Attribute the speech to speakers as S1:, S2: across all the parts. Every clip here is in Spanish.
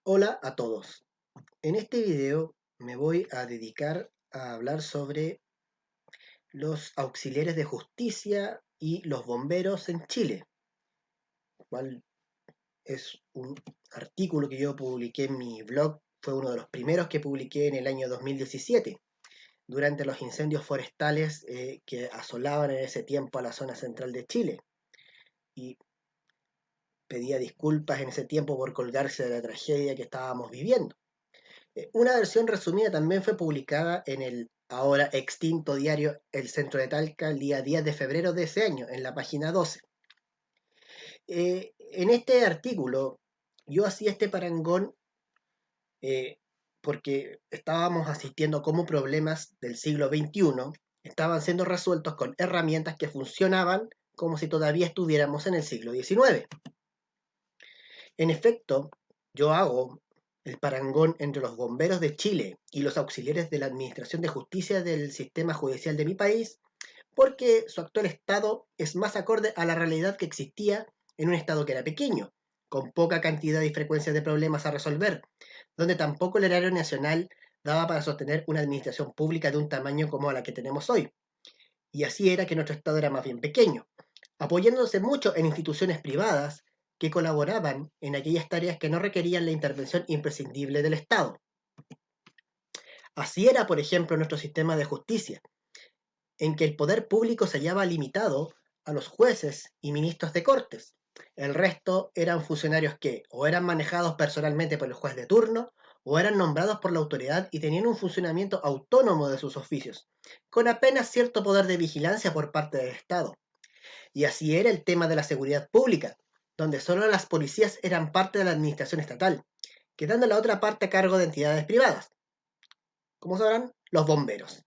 S1: Hola a todos. En este video me voy a dedicar a hablar sobre los auxiliares de justicia y los bomberos en Chile, cual es un artículo que yo publiqué en mi blog, fue uno de los primeros que publiqué en el año 2017, durante los incendios forestales que asolaban en ese tiempo a la zona central de Chile. Y pedía disculpas en ese tiempo por colgarse de la tragedia que estábamos viviendo. Una versión resumida también fue publicada en el ahora extinto diario El Centro de Talca el día 10 de febrero de ese año, en la página 12. En este artículo yo hacía este parangón eh, porque estábamos asistiendo a cómo problemas del siglo XXI estaban siendo resueltos con herramientas que funcionaban como si todavía estuviéramos en el siglo XIX. En efecto, yo hago el parangón entre los bomberos de Chile y los auxiliares de la Administración de Justicia del sistema judicial de mi país, porque su actual estado es más acorde a la realidad que existía en un estado que era pequeño, con poca cantidad y frecuencia de problemas a resolver, donde tampoco el erario nacional daba para sostener una administración pública de un tamaño como la que tenemos hoy. Y así era que nuestro estado era más bien pequeño, apoyándose mucho en instituciones privadas que colaboraban en aquellas tareas que no requerían la intervención imprescindible del Estado. Así era, por ejemplo, nuestro sistema de justicia, en que el poder público se hallaba limitado a los jueces y ministros de cortes. El resto eran funcionarios que o eran manejados personalmente por el juez de turno o eran nombrados por la autoridad y tenían un funcionamiento autónomo de sus oficios, con apenas cierto poder de vigilancia por parte del Estado. Y así era el tema de la seguridad pública, donde solo las policías eran parte de la administración estatal, quedando la otra parte a cargo de entidades privadas, como sabrán, los bomberos,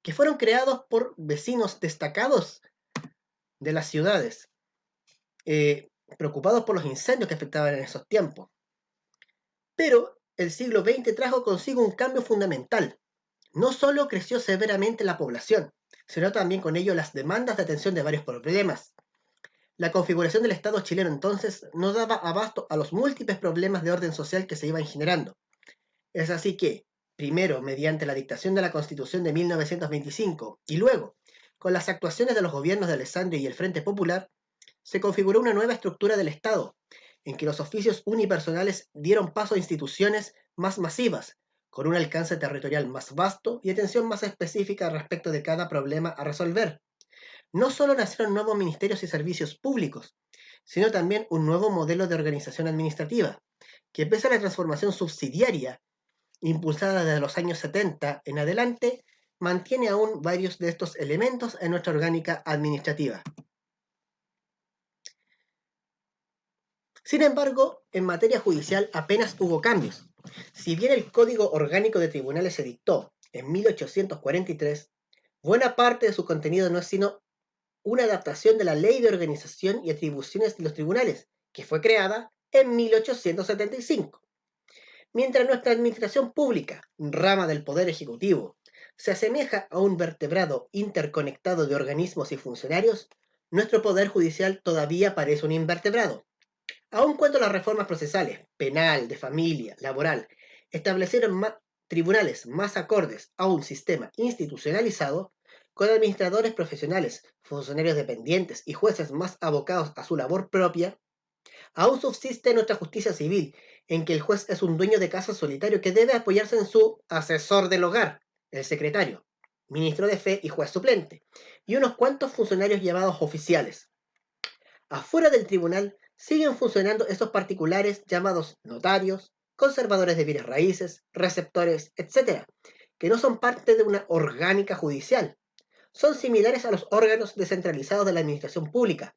S1: que fueron creados por vecinos destacados de las ciudades, eh, preocupados por los incendios que afectaban en esos tiempos. Pero el siglo XX trajo consigo un cambio fundamental. No solo creció severamente la población, sino también con ello las demandas de atención de varios problemas. La configuración del Estado chileno entonces no daba abasto a los múltiples problemas de orden social que se iban generando. Es así que, primero mediante la dictación de la Constitución de 1925 y luego, con las actuaciones de los gobiernos de Alessandri y el Frente Popular, se configuró una nueva estructura del Estado, en que los oficios unipersonales dieron paso a instituciones más masivas, con un alcance territorial más vasto y atención más específica respecto de cada problema a resolver. No solo nacieron nuevos ministerios y servicios públicos, sino también un nuevo modelo de organización administrativa, que pese a la transformación subsidiaria impulsada desde los años 70 en adelante, mantiene aún varios de estos elementos en nuestra orgánica administrativa. Sin embargo, en materia judicial apenas hubo cambios. Si bien el Código Orgánico de Tribunales se dictó en 1843, buena parte de su contenido no es sino una adaptación de la Ley de Organización y Atribuciones de los Tribunales, que fue creada en 1875. Mientras nuestra administración pública, rama del Poder Ejecutivo, se asemeja a un vertebrado interconectado de organismos y funcionarios, nuestro Poder Judicial todavía parece un invertebrado. Aun cuando las reformas procesales, penal, de familia, laboral, establecieron tribunales más acordes a un sistema institucionalizado, con administradores profesionales, funcionarios dependientes y jueces más abocados a su labor propia, aún subsiste nuestra justicia civil, en que el juez es un dueño de casa solitario que debe apoyarse en su asesor del hogar, el secretario, ministro de fe y juez suplente, y unos cuantos funcionarios llamados oficiales. Afuera del tribunal siguen funcionando estos particulares llamados notarios, conservadores de bienes raíces, receptores, etc., que no son parte de una orgánica judicial. Son similares a los órganos descentralizados de la administración pública,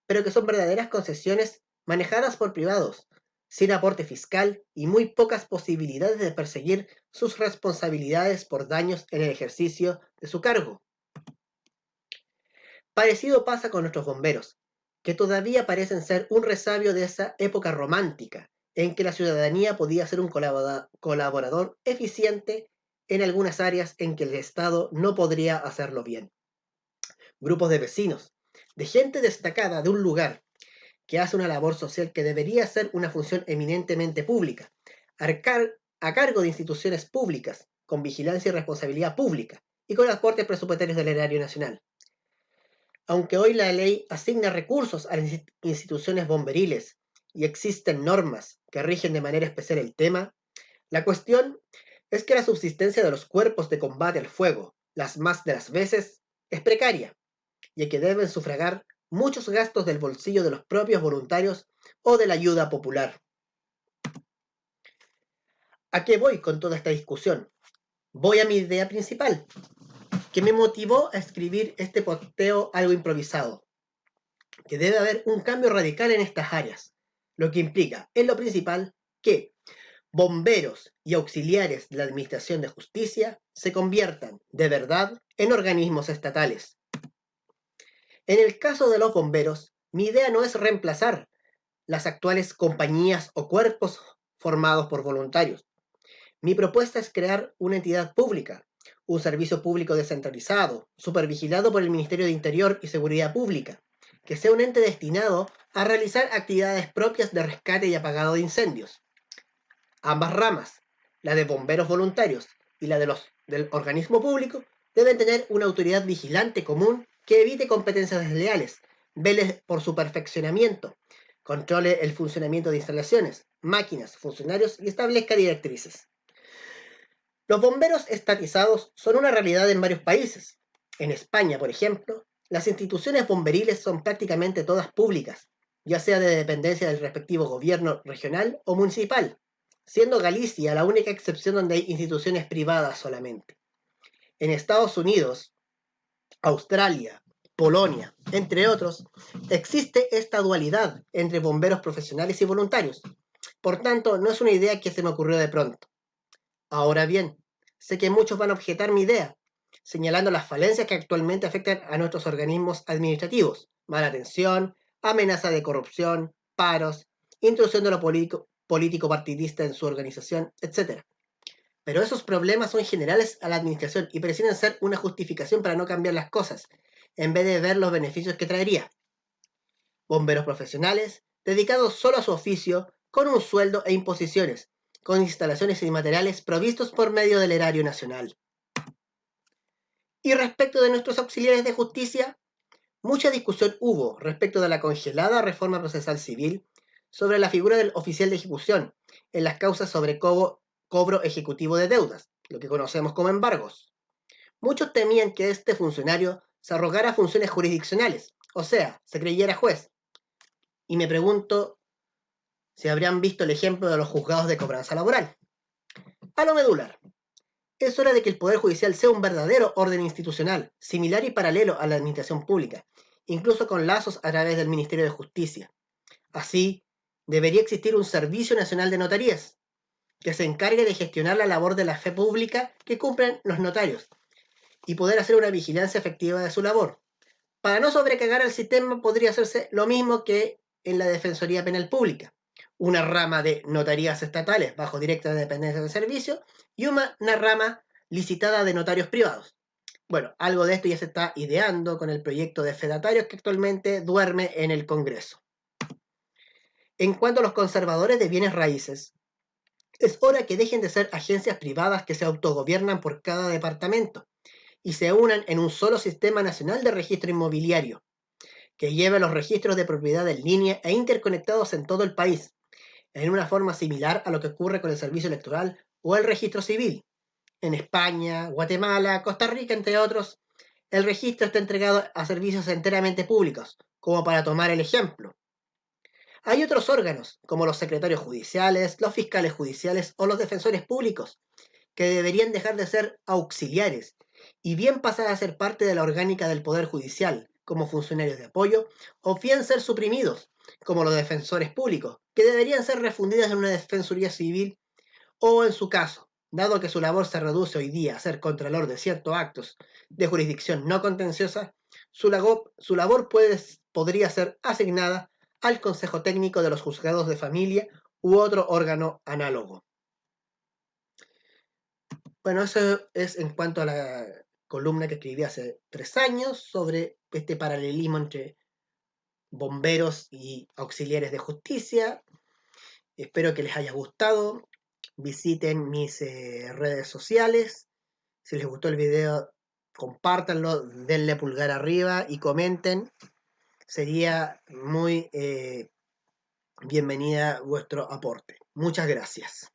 S1: pero que son verdaderas concesiones manejadas por privados, sin aporte fiscal y muy pocas posibilidades de perseguir sus responsabilidades por daños en el ejercicio de su cargo. Parecido pasa con nuestros bomberos, que todavía parecen ser un resabio de esa época romántica, en que la ciudadanía podía ser un colaborador eficiente en algunas áreas en que el Estado no podría hacerlo bien. Grupos de vecinos, de gente destacada de un lugar, que hace una labor social que debería ser una función eminentemente pública, a cargo de instituciones públicas, con vigilancia y responsabilidad pública, y con aportes presupuestarios del erario nacional. Aunque hoy la ley asigna recursos a las instituciones bomberiles y existen normas que rigen de manera especial el tema, la cuestión es que la subsistencia de los cuerpos de combate al fuego, las más de las veces, es precaria, y que deben sufragar muchos gastos del bolsillo de los propios voluntarios o de la ayuda popular. ¿A qué voy con toda esta discusión? Voy a mi idea principal, que me motivó a escribir este posteo algo improvisado, que debe haber un cambio radical en estas áreas, lo que implica, en lo principal, que bomberos y auxiliares de la Administración de Justicia se conviertan, de verdad, en organismos estatales. En el caso de los bomberos, mi idea no es reemplazar las actuales compañías o cuerpos formados por voluntarios. Mi propuesta es crear una entidad pública, un servicio público descentralizado, supervigilado por el Ministerio de Interior y Seguridad Pública, que sea un ente destinado a realizar actividades propias de rescate y apagado de incendios. Ambas ramas, la de bomberos voluntarios y la del organismo público, deben tener una autoridad vigilante común que evite competencias desleales, vele por su perfeccionamiento, controle el funcionamiento de instalaciones, máquinas, funcionarios y establezca directrices. Los bomberos estatizados son una realidad en varios países. En España, por ejemplo, las instituciones bomberiles son prácticamente todas públicas, ya sea de dependencia del respectivo gobierno regional o municipal, siendo Galicia la única excepción donde hay instituciones privadas solamente. En Estados Unidos, Australia, Polonia, entre otros, existe esta dualidad entre bomberos profesionales y voluntarios. Por tanto, no es una idea que se me ocurrió de pronto. Ahora bien, sé que muchos van a objetar mi idea, señalando las falencias que actualmente afectan a nuestros organismos administrativos: mala atención, amenaza de corrupción, paros, intrusión de lo político partidista en su organización, etc. Pero esos problemas son generales a la administración y parecen ser una justificación para no cambiar las cosas, en vez de ver los beneficios que traería. Bomberos profesionales, dedicados solo a su oficio, con un sueldo e imposiciones, con instalaciones y materiales provistos por medio del erario nacional. Y respecto de nuestros auxiliares de justicia, mucha discusión hubo respecto de la congelada reforma procesal civil sobre la figura del oficial de ejecución en las causas sobre cobro ejecutivo de deudas, lo que conocemos como embargos. Muchos temían que este funcionario se arrogara funciones jurisdiccionales, o sea, se creyera juez. Y me pregunto si habrían visto el ejemplo de los juzgados de cobranza laboral. A lo medular, es hora de que el Poder Judicial sea un verdadero orden institucional, similar y paralelo a la administración pública, incluso con lazos a través del Ministerio de Justicia. Así, debería existir un Servicio Nacional de Notarías, que se encargue de gestionar la labor de la fe pública que cumplen los notarios y poder hacer una vigilancia efectiva de su labor. Para no sobrecargar al sistema, podría hacerse lo mismo que en la Defensoría Penal Pública, una rama de notarías estatales bajo directa dependencia del servicio y una rama licitada de notarios privados. Bueno, algo de esto ya se está ideando con el proyecto de fedatarios que actualmente duerme en el Congreso. En cuanto a los conservadores de bienes raíces, es hora que dejen de ser agencias privadas que se autogobiernan por cada departamento y se unan en un solo sistema nacional de registro inmobiliario, que lleve los registros de propiedad en línea e interconectados en todo el país, en una forma similar a lo que ocurre con el servicio electoral o el registro civil. En España, Guatemala, Costa Rica, entre otros, el registro está entregado a servicios enteramente públicos, como para tomar el ejemplo. Hay otros órganos, como los secretarios judiciales, los fiscales judiciales o los defensores públicos, que deberían dejar de ser auxiliares y bien pasar a ser parte de la orgánica del Poder Judicial, como funcionarios de apoyo, o bien ser suprimidos, como los defensores públicos, que deberían ser refundidos en una defensoría civil, o en su caso, dado que su labor se reduce hoy día a ser contralor de ciertos actos de jurisdicción no contenciosa, su labor podría ser asignada al Consejo Técnico de los Juzgados de Familia u otro órgano análogo. Bueno, eso es en cuanto a la columna que escribí hace 3 años sobre este paralelismo entre bomberos y auxiliares de justicia. Espero que les haya gustado. visiten mis redes sociales. Si les gustó el video, compártanlo, denle pulgar arriba y comenten. Sería muy bienvenida vuestro aporte. Muchas gracias.